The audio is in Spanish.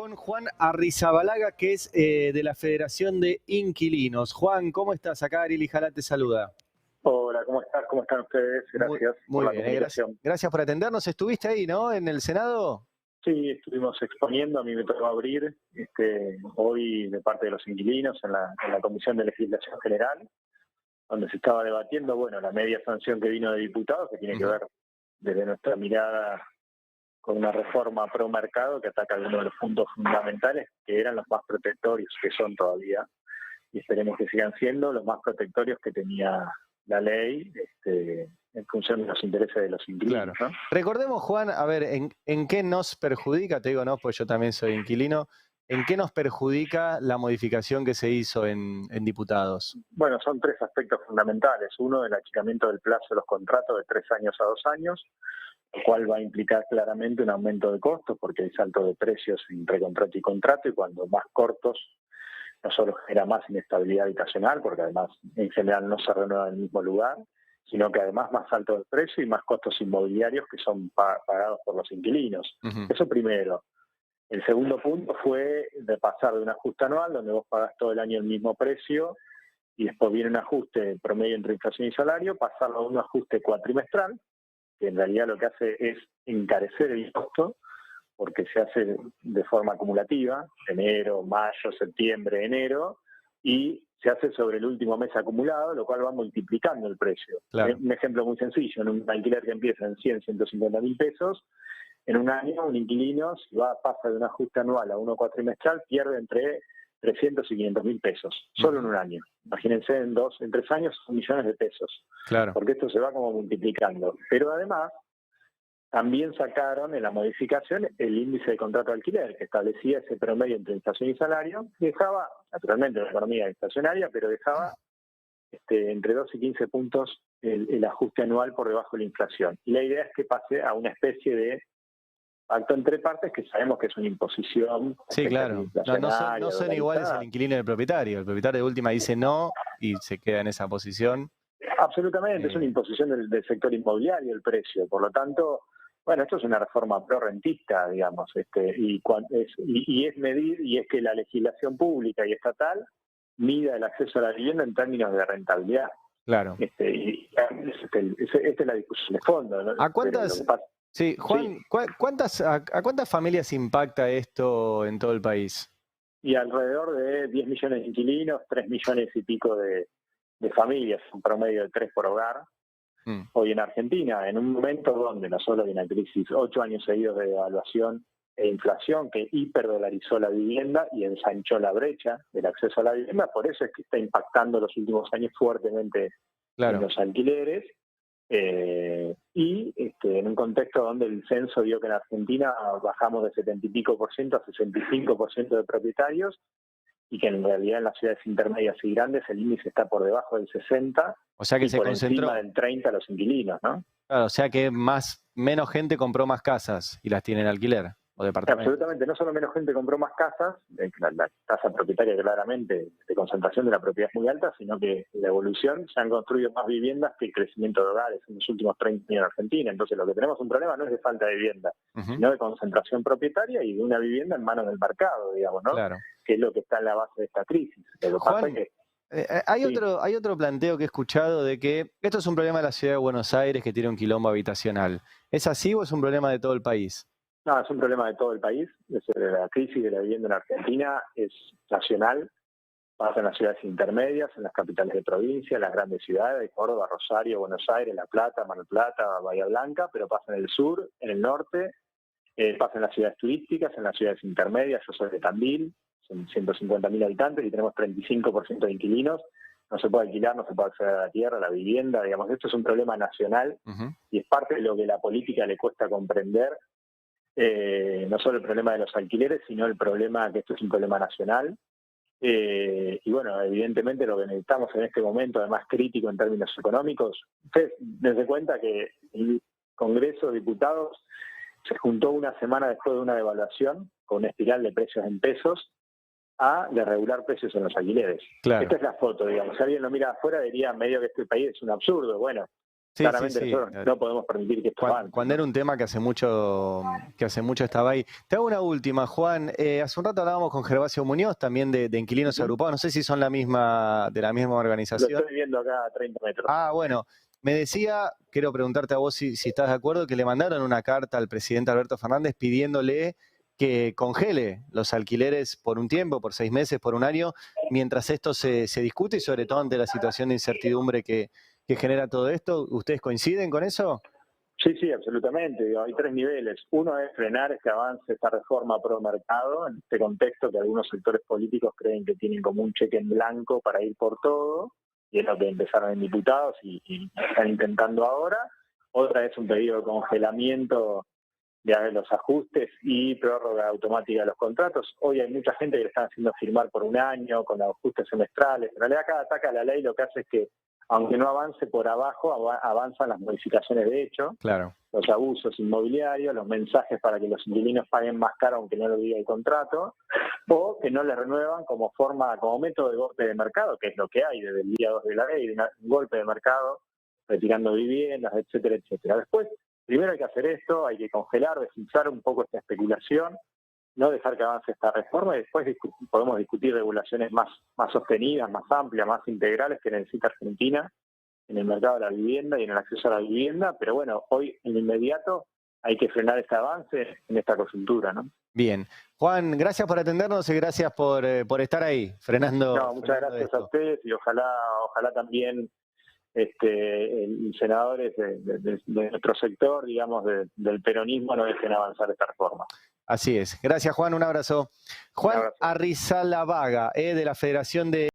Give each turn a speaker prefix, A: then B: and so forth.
A: con Juan Arrizabalaga, que es de la Federación de Inquilinos. Juan, ¿cómo estás? Acá Ariel Jalá te saluda.
B: Hola, ¿cómo estás? ¿Cómo están ustedes?
A: Muy,
B: Gracias por
A: muy
B: la
A: bien, gracias,
B: comunicación.
A: gracias por atendernos. ¿Estuviste ahí, no? En el Senado.
B: Sí, estuvimos exponiendo, a mí me tocó abrir hoy de parte de los inquilinos en la Comisión de Legislación General, donde se estaba debatiendo, bueno, la media sanción que vino de diputados, que tiene que ver desde nuestra mirada con una reforma pro mercado que ataca algunos de los puntos fundamentales que eran los más protectorios, que son todavía, y esperemos que sigan siendo los más protectorios que tenía la ley en función de los intereses de los inquilinos.
A: Claro.
B: ¿No?
A: Recordemos, Juan, a ver, ¿en qué nos perjudica? Te digo, no, pues yo también soy inquilino. ¿En qué nos perjudica la modificación que se hizo en diputados?
B: Bueno, son tres aspectos fundamentales. Uno, el achicamiento del plazo de los contratos de 3 años a 2 años, lo cual va a implicar claramente un aumento de costos porque hay salto de precios entre contrato y contrato, y cuando más cortos no solo genera más inestabilidad habitacional, porque además en general no se renueva en el mismo lugar, sino que además más alto de precio y más costos inmobiliarios que son pagados por los inquilinos. Eso primero. El segundo punto fue de pasar de un ajuste anual, donde vos pagás todo el año el mismo precio, y después viene un ajuste promedio entre inflación y salario, pasarlo a un ajuste cuatrimestral, que en realidad lo que hace es encarecer el costo, porque se hace de forma acumulativa, enero, mayo, septiembre, enero, y se hace sobre el último mes acumulado, lo cual va multiplicando el precio.
A: Claro.
B: Un ejemplo muy sencillo, en un alquiler que empieza en 100, 150 mil pesos, en un año un inquilino, si pasa de un ajuste anual a uno cuatrimestral, pierde entre 300 y 500 mil pesos, solo en un año. Imagínense, en 3 años, son millones de pesos,
A: Claro.
B: porque esto se va como multiplicando. Pero además, también sacaron en la modificación el índice de contrato de alquiler, que establecía ese promedio entre inflación y salario, dejaba, naturalmente, una economía inflacionaria, pero dejaba entre 2 y 15 puntos el ajuste anual por debajo de la inflación. Y la idea es que pase a una especie de pacto entre partes, que sabemos que es una imposición.
A: Sí, claro. No son iguales el inquilino y el propietario. El propietario de última dice no y se queda en esa posición.
B: Absolutamente, es una imposición del sector inmobiliario el precio. Por lo tanto, bueno, esto es una reforma pro-rentista, digamos, y es medir, y es que la legislación pública y estatal mida el acceso a la vivienda en términos de rentabilidad.
A: Claro.
B: Esta es la discusión de fondo, ¿no?
A: ¿A cuántas, sí, Juan,
B: sí.
A: ¿a cuántas familias impacta esto en todo el país?
B: Y alrededor de 10 millones de inquilinos, 3 millones y pico de familias, un promedio de 3 por hogar. Hoy en Argentina, en un momento donde no solo hay una crisis, 8 años seguidos de devaluación e inflación que hiperdolarizó la vivienda y ensanchó la brecha del acceso a la vivienda, por eso es que está impactando los últimos años fuertemente en los alquileres, y en un contexto donde el censo dio que en Argentina bajamos de 70 y pico por ciento a 65% de propietarios, y que en realidad en las ciudades intermedias y grandes el índice está por debajo del 60,
A: o sea que
B: y
A: se
B: por
A: concentró
B: encima del 30 los inquilinos, ¿no?
A: Claro, o sea que menos gente compró más casas y las tiene en alquiler o departamentos.
B: Absolutamente, no solo menos gente compró más casas, la tasa propietaria claramente de concentración de la propiedad es muy alta, sino que la evolución, se han construido más viviendas que el crecimiento de hogares en los últimos 30 años en Argentina. Entonces lo que tenemos un problema no es de falta de vivienda, sino de concentración propietaria y de una vivienda en manos del mercado, digamos, ¿no?
A: Claro.
B: Que es lo que está en la base de esta crisis. Lo que
A: Juan,
B: pasa es que,
A: hay otro planteo que he escuchado de que esto es un problema de la ciudad de Buenos Aires que tiene un quilombo habitacional. ¿Es así o es un problema de todo el país?
B: No, es un problema de todo el país. La crisis de la vivienda en Argentina es nacional, pasa en las ciudades intermedias, en las capitales de provincia, en las grandes ciudades, Córdoba, Rosario, Buenos Aires, La Plata, Mar del Plata, Bahía Blanca, pero pasa en el sur, en el norte, pasa en las ciudades turísticas, en las ciudades intermedias. Yo soy de Tandil, son 150.000 habitantes y tenemos 35% de inquilinos. No se puede alquilar, no se puede acceder a la tierra, a la vivienda, digamos, esto es un problema nacional y es parte de lo que la política le cuesta comprender. No solo el problema de los alquileres, sino el problema que esto es un problema nacional. Y bueno, evidentemente lo que necesitamos en este momento, además crítico en términos económicos, ustedes dense cuenta que el Congreso de Diputados se juntó una semana después de una devaluación con una espiral de precios en pesos de regular precios en los alquileres.
A: Claro.
B: Esta es la foto, digamos. Si alguien lo mira afuera diría medio que este país es un absurdo. Bueno,
A: Sí, sí,
B: Claramente
A: sí.
B: nosotros no podemos permitir que esto avance.
A: Cuando era un tema que hace mucho estaba ahí. Te hago una última, Juan. Hace un rato hablábamos con Gervasio Muñoz, también de Inquilinos Agrupados. No sé si son de la misma
B: Lo
A: organización.
B: estoy viendo acá a 30 metros.
A: Ah, bueno. Me decía, quiero preguntarte a vos si estás de acuerdo, que le mandaron una carta al presidente Alberto Fernández pidiéndole que congele los alquileres por un tiempo, por 6 meses, por un año, mientras esto se discute y sobre todo ante la situación de incertidumbre que genera todo esto. ¿Ustedes coinciden con eso?
B: Sí, sí, absolutamente. Digo, hay 3 niveles. Uno es frenar este avance, esta reforma pro mercado, en este contexto que algunos sectores políticos creen que tienen como un cheque en blanco para ir por todo, y es lo que empezaron en diputados y están intentando ahora. Otra es un pedido de congelamiento de los ajustes y prórroga automática de los contratos. Hoy hay mucha gente que le están haciendo firmar por un año con ajustes semestrales. En realidad cada ataque a la ley lo que hace es que, aunque no avance por abajo, avanzan las modificaciones de hecho,
A: Claro.
B: los abusos inmobiliarios, los mensajes para que los inquilinos paguen más caro aunque no lo diga el contrato, o que no les renuevan como método de golpe de mercado, que es lo que hay desde el día 2 de la ley, un golpe de mercado, retirando viviendas, etcétera, etcétera. Después, primero hay que hacer esto, hay que congelar, descifrar un poco esta especulación, no dejar que avance esta reforma, y después podemos discutir regulaciones más sostenidas, más amplias, más integrales que necesita Argentina en el mercado de la vivienda y en el acceso a la vivienda, pero bueno, hoy en inmediato hay que frenar este avance en esta coyuntura, ¿no?
A: Bien. Juan, gracias por atendernos y gracias por estar ahí, frenando.
B: No, muchas gracias a ustedes y ojalá también senadores de nuestro sector, digamos, del peronismo, no dejen avanzar esta reforma.
A: Así es. Gracias, Juan. Un abrazo. Juan Arrizabalaga, de la Federación de